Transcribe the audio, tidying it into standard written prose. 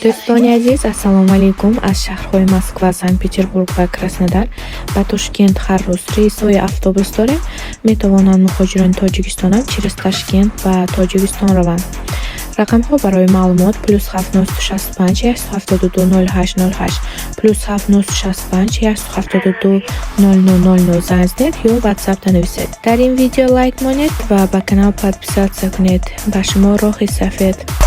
دوستان عزیز السلام علیکم. از شهرهای مسکو، سن پترزبورگ و کراسنودار به تاشکент هر روز ریس‌های اتوبوس داریم. میتوانند مهاجران تاجیکستان هم через تاشکент و تاجیکستان روند. رقم ها برای معلومات +7965 872 0808 +7965 872 0000 زنگ زنید یا واتساپ نویسید. در این ویدیو لایک کنید و به کانال подписаться کنید. به شما راه سفید.